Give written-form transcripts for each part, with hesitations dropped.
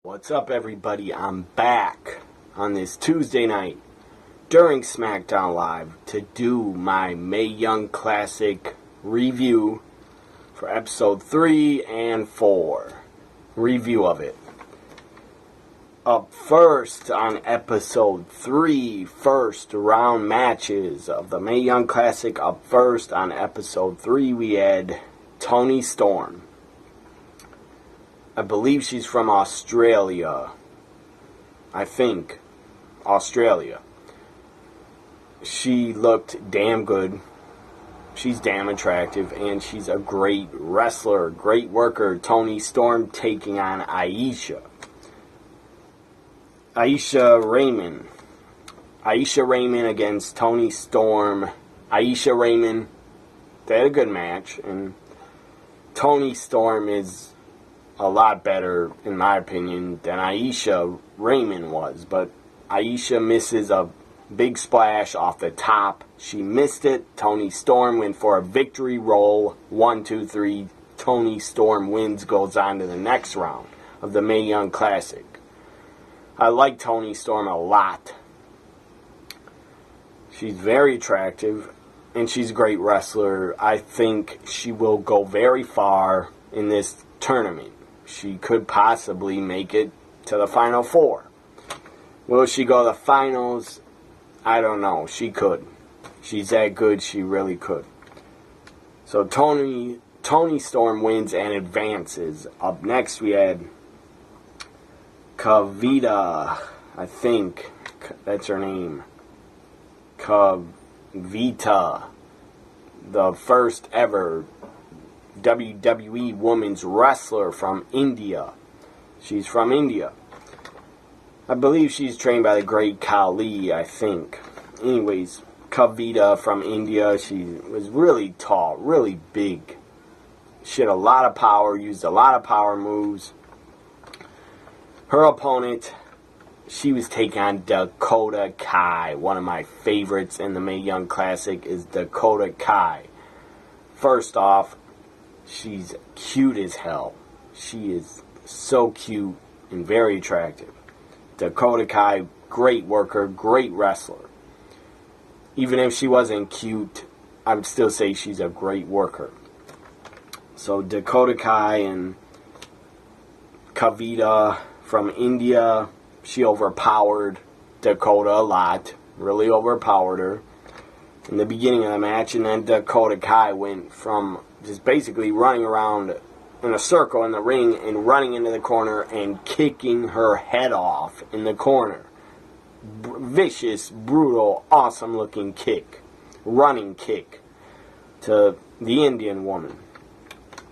What's up, everybody? I'm back on this Tuesday night during SmackDown Live to do my Mae Young Classic review for episode 3 and 4. Review of it. Up first on episode 3, first round matches of the Mae Young Classic. Up first on episode 3, we had Toni Storm. I believe she's from Australia. I think. Australia. She looked damn good. She's damn attractive. And she's a great wrestler. Great worker. Toni Storm taking on Ayesha. Ayesha Rehman. Ayesha Rehman against Toni Storm. Ayesha Rehman. They had a good match. And Toni Storm is a lot better, in my opinion, than Ayesha Rehman was. But Ayesha misses a big splash off the top. She missed it. Toni Storm went for a victory roll. 1, 2, 3. Toni Storm wins, goes on to the next round of the Mae Young Classic. I like Toni Storm a lot. She's very attractive, and she's a great wrestler. I think she will go very far in this tournament. She could possibly make it to the Final Four. Will she go to the finals? I don't know. She could. She's that good. She really could. So Toni Storm wins and advances. Up next we had Kavita. I think that's her name. Kavita. The first ever WWE women's wrestler from India. She's from India. I believe she's trained by the great Khali, I think. Anyways, Kavita from India. She was really tall, really big. She had a lot of power, used a lot of power moves. Her opponent, she was taking on Dakota Kai. One of my favorites in the Mae Young Classic is Dakota Kai. First off, she's cute as hell. She is so cute and very attractive. Dakota Kai, great worker, great wrestler. Even if she wasn't cute, I would still say she's a great worker. So Dakota Kai and Kavita from India, she overpowered Dakota a lot. Really overpowered her in the beginning of the match. And then Dakota Kai went from just basically running around in a circle in the ring and running into the corner and kicking her head off in the corner. Vicious, brutal, awesome looking kick. Running kick to the Indian woman,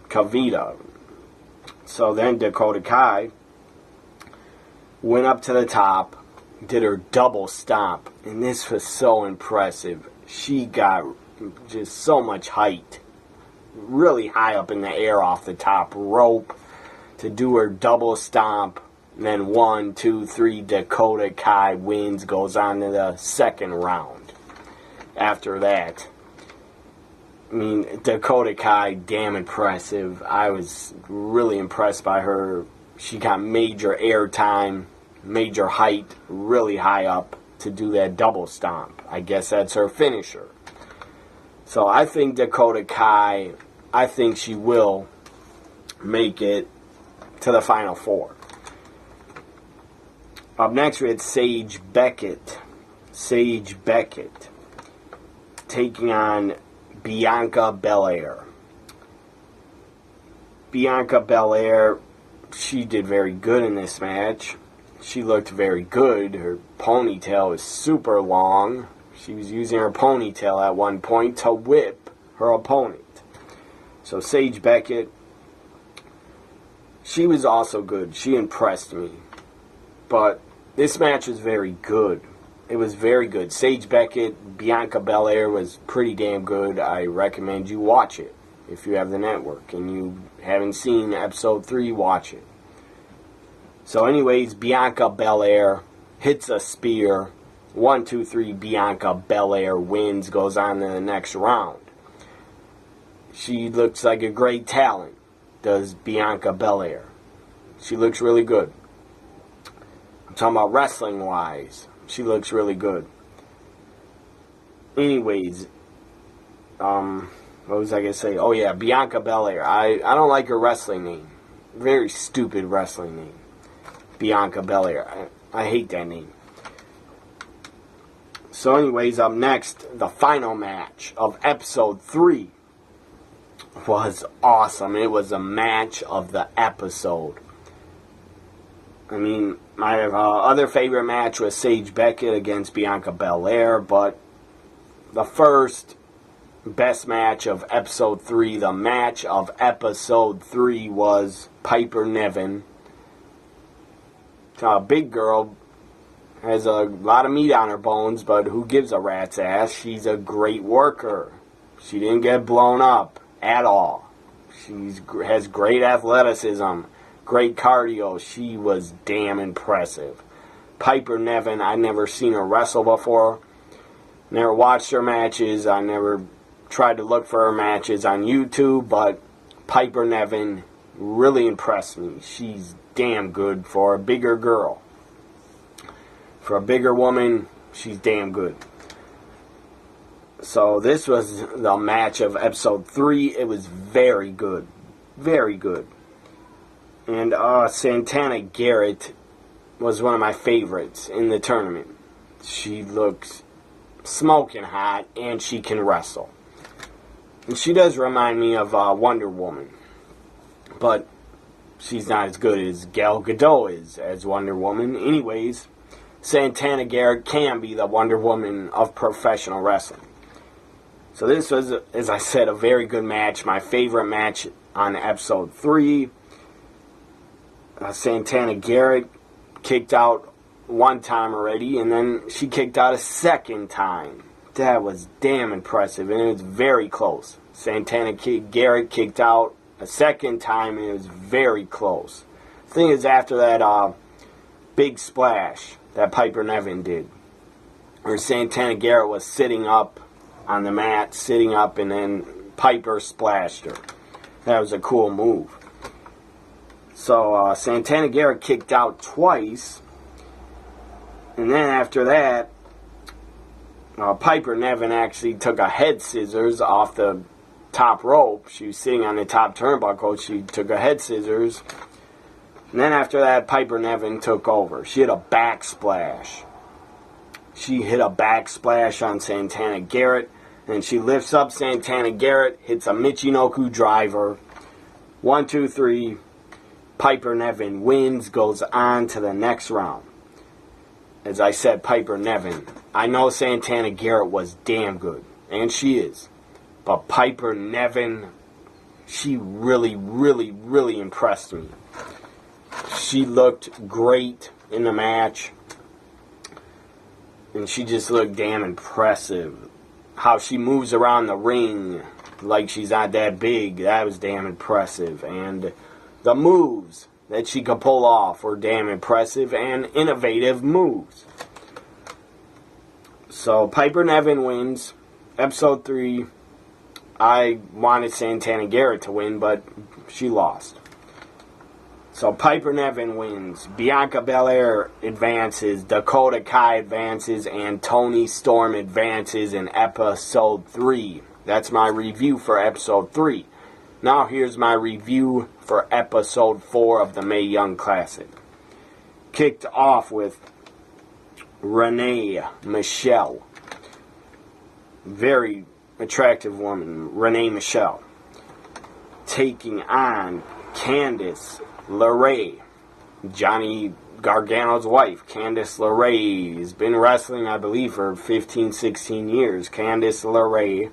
Kavita. So then Dakota Kai went up to the top, did her double stomp, and this was so impressive. She got just so much height. Really high up in the air off the top rope to do her double stomp. And then 1, 2, 3, Dakota Kai wins, goes on to the second round. After that, I mean, Dakota Kai, damn impressive. I was really impressed by her. She got major air time, major height, really high up to do that double stomp. I guess that's her finisher. So I think Dakota Kai, I think she will make it to the Final Four. Up next we had Sage Beckett. Sage Beckett taking on Bianca Belair. Bianca Belair, she did very good in this match. She looked very good. Her ponytail is super long. She was using her ponytail at one point to whip her opponent. So Sage Beckett, she was also good. She impressed me. But this match was very good. It was very good. Sage Beckett, Bianca Belair was pretty damn good. I recommend you watch it. If you have the network and you haven't seen episode 3, watch it. So anyways, Bianca Belair hits a spear. 1, 2, 3, Bianca Belair wins, goes on to the next round. She looks like a great talent, does Bianca Belair. She looks really good. I'm talking about wrestling-wise. She looks really good. Anyways, what was I going to say? Oh, yeah, Bianca Belair. I don't like her wrestling name. Very stupid wrestling name. Bianca Belair. I hate that name. So anyways, up next, the final match of episode 3 was awesome. It was a match of the episode. I mean, my other favorite match was Sage Beckett against Bianca Belair, but the first best match of episode 3, the match of episode 3 was Piper Nevin. A big girl, has a lot of meat on her bones, but who gives a rat's ass? She's a great worker. She didn't get blown up at all. She has great athleticism, great cardio. She was damn impressive. Piper Nevin, I'd never seen her wrestle before. Never watched her matches. I never tried to look for her matches on YouTube, but Piper Nevin really impressed me. She's damn good for a bigger girl. For a bigger woman, she's damn good. So this was the match of episode 3. It was very good. Very good. And Santana Garrett was one of my favorites in the tournament. She looks smoking hot, and she can wrestle. And she does remind me of Wonder Woman. But she's not as good as Gal Gadot is as Wonder Woman. Anyways, Santana Garrett can be the Wonder Woman of professional wrestling. So this was, as I said, a very good match. My favorite match on episode 3. Santana Garrett kicked out one time already, and then she kicked out a second time. That was damn impressive, and it was very close. Santana Garrett kicked out a second time, and it was very close. The thing is, after that big splash that Piper Nevin did, where Santana Garrett was sitting up on the mat, sitting up, and then Piper splashed her. That was a cool move. So Santana Garrett kicked out twice, and then after that, Piper Nevin actually took a head scissors off the top rope. She was sitting on the top turnbuckle. She took a head scissors. And then after that, Piper Nevin took over. She hit a backsplash. She hit a backsplash on Santana Garrett. And she lifts up Santana Garrett, hits a Michinoku driver. 1, 2, 3. Piper Nevin wins, goes on to the next round. As I said, Piper Nevin. I know Santana Garrett was damn good. And she is. But Piper Nevin, she really, really, really impressed me. She looked great in the match. And she just looked damn impressive. How she moves around the ring like she's not that big, that was damn impressive. And the moves that she could pull off were damn impressive and innovative moves. So Piper Nevin wins. Episode 3. I wanted Santana Garrett to win, but she lost. So Piper Nevin wins. Bianca Belair advances. Dakota Kai advances. And Toni Storm advances in episode 3. That's my review for episode 3. Now here's my review for episode 4 of the Mae Young Classic. Kicked off with Renee Michelle. Very attractive woman, Renee Michelle. Taking on Candice LeRae, Johnny Gargano's wife. Candice LeRae has been wrestling, I believe, for 15, 16 years. Candice LeRae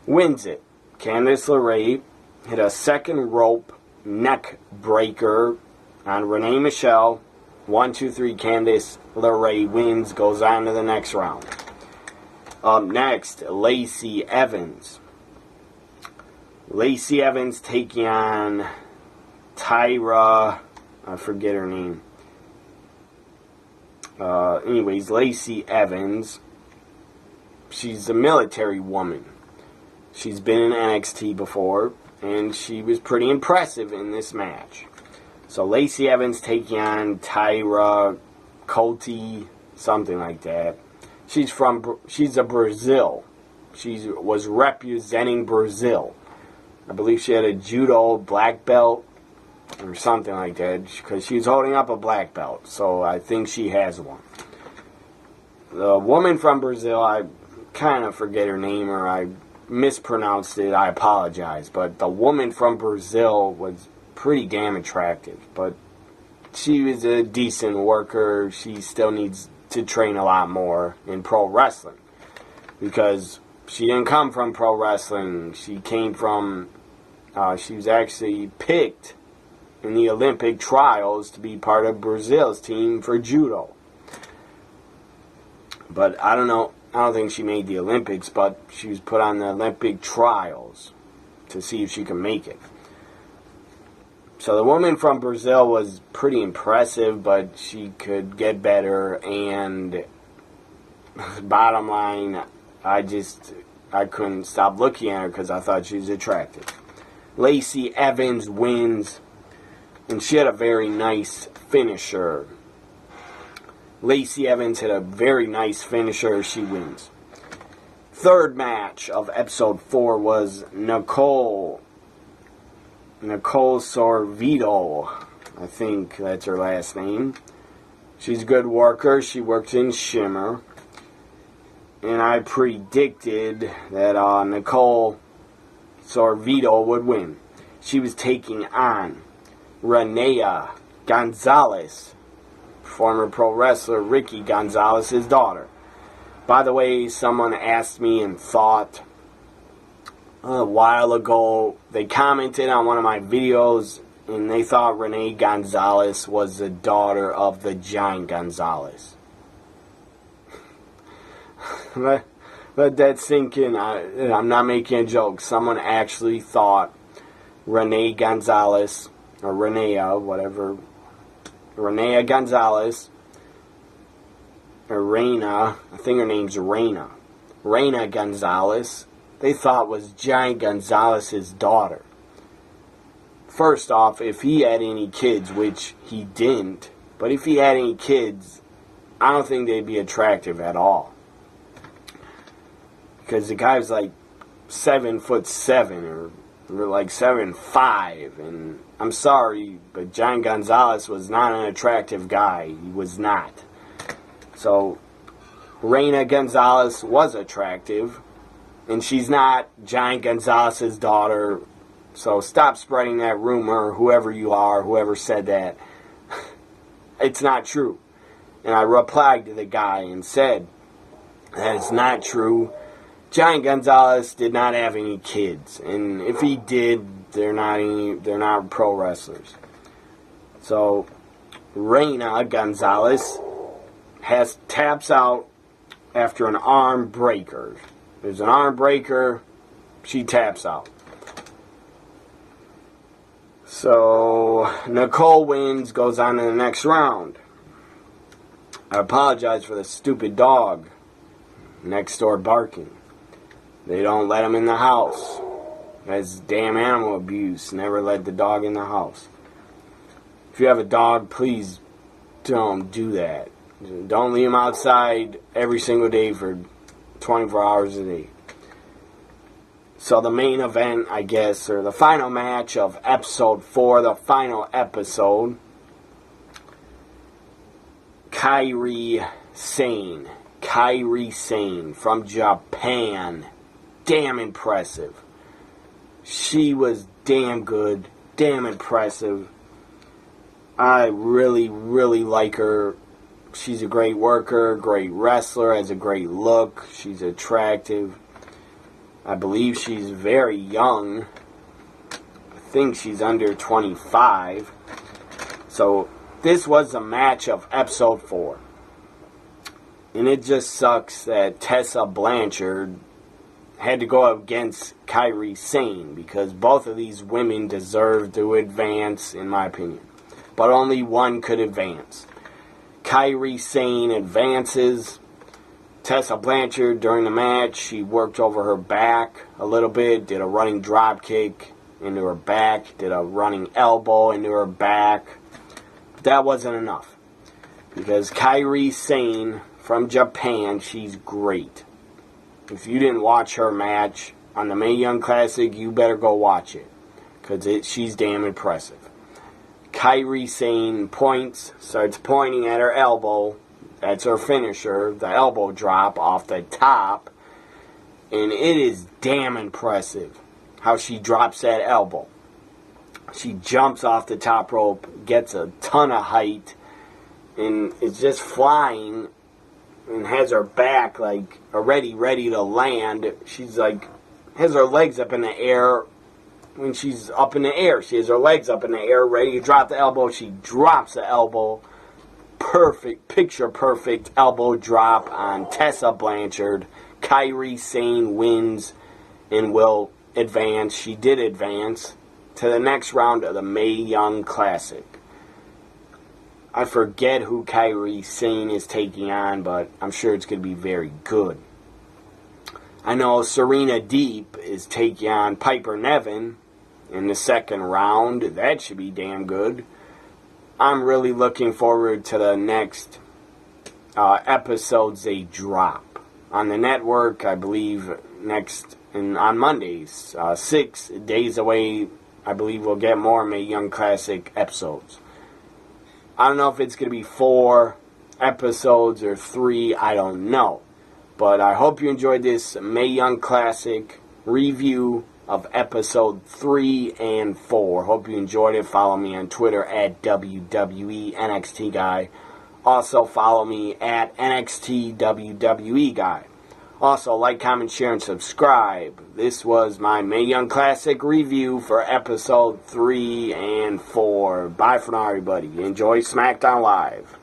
wins it. Candice LeRae hit a second rope neck breaker on Renee Michelle. 1, 2, 3, Candice LeRae wins, goes on to the next round. Up next, Lacey Evans. Lacey Evans taking on Tyra. I forget her name. Anyways, Lacey Evans. She's a military woman. She's been in NXT before, and she was pretty impressive in this match. So Lacey Evans taking on Tyra, Culty, something like that. She's a Brazil. She was representing Brazil. I believe she had a judo black belt or something like that, because she was holding up a black belt. So I think she has one. The woman from Brazil, I kind of forget her name, or I mispronounced it. I apologize. But the woman from Brazil was pretty damn attractive. But she was a decent worker. She still needs to train a lot more in pro wrestling, because she didn't come from pro wrestling. She came from, she was actually picked in the Olympic trials to be part of Brazil's team for judo. But I don't know, I don't think she made the Olympics, but she was put on the Olympic trials to see if she could make it. So the woman from Brazil was pretty impressive, but she could get better, and bottom line, I couldn't stop looking at her because I thought she was attractive. Lacey Evans wins, and she had a very nice finisher. Lacey Evans had a very nice finisher. She wins. Third match of episode 4 was Nicole Sorvito. I think that's her last name. She's a good worker. She works in Shimmer. And I predicted that Nicole Sorvito would win. She was taking on Reyna Gonzalez, former pro wrestler Ricky Gonzalez's daughter. By the way, someone asked me and thought a while ago, they commented on one of my videos, and they thought Reyna Gonzalez was the daughter of the Giant Gonzalez. Let that sink in. I'm not making a joke. Someone actually thought Reyna Gonzalez, or Reyna, whatever, Reyna Gonzalez, or Reyna, I think her name's Reyna. Reyna Gonzalez, they thought was Giant Gonzalez's daughter. First off, if he had any kids, which he didn't, but if he had any kids, I don't think they'd be attractive at all. Because the guy's like 7'7", or like 7'5", and I'm sorry, but Giant Gonzalez was not an attractive guy. He was not. So Reyna Gonzalez was attractive, and she's not Giant Gonzalez's daughter. So stop spreading that rumor, whoever you are, whoever said that. It's not true. And I replied to the guy and said that it's not true. Giant Gonzalez did not have any kids, and if he did, they're not pro wrestlers. So Reyna Gonzalez taps out after an arm breaker. There's an arm breaker, she taps out. So Nicole wins, goes on to the next round. I apologize for the stupid dog next door barking. They don't let him in the house. That's damn animal abuse. Never let the dog in the house. If you have a dog, please don't do that. Don't leave him outside every single day for 24 hours a day. So the main event, I guess, or the final match of episode 4, the final episode, Kairi Sane. Kairi Sane from Japan. Damn impressive. She was damn good, damn impressive. I really, really like her. She's a great worker, great wrestler, has a great look. She's attractive. I believe she's very young. I think she's under 25. So this was a match of episode 4. And it just sucks that Tessa Blanchard had to go against Kairi Sane, because both of these women deserve to advance, in my opinion. But only one could advance. Kairi Sane advances. Tessa Blanchard, during the match, she worked over her back a little bit, did a running drop kick into her back, did a running elbow into her back. that wasn't enough. Because Kairi Sane from Japan, she's great. If you didn't watch her match on the Mae Young Classic, you better go watch it. Because she's damn impressive. Kairi Sane starts pointing at her elbow. That's her finisher, the elbow drop off the top. And it is damn impressive how she drops that elbow. She jumps off the top rope, gets a ton of height, and is just flying and has her back like already ready to land. She's like, has her legs up in the air. When she's up in the air, she has her legs up in the air, ready to drop the elbow. She drops the elbow. Perfect, picture perfect elbow drop on Tessa Blanchard. Kairi Sane wins and will advance. She did advance to the next round of the Mae Young Classic. I forget who Kairi Sane is taking on, but I'm sure it's going to be very good. I know Serena Deep is taking on Piper Nevin in the second round. That should be damn good. I'm really looking forward to the next episodes they drop on the network. I believe on Mondays, 6 days away. I believe we'll get more Mae Young Classic episodes. I don't know if it's going to be 4 episodes or 3. I don't know. But I hope you enjoyed this Mae Young Classic review of episode 3 and 4. Hope you enjoyed it. Follow me on Twitter at WWE NXT Guy. Also follow me at NXT WWE Guy. Also like, comment, share, and subscribe. This was my Mae Young Classic review for episode 3 and 4. Bye for now, everybody. Enjoy SmackDown Live.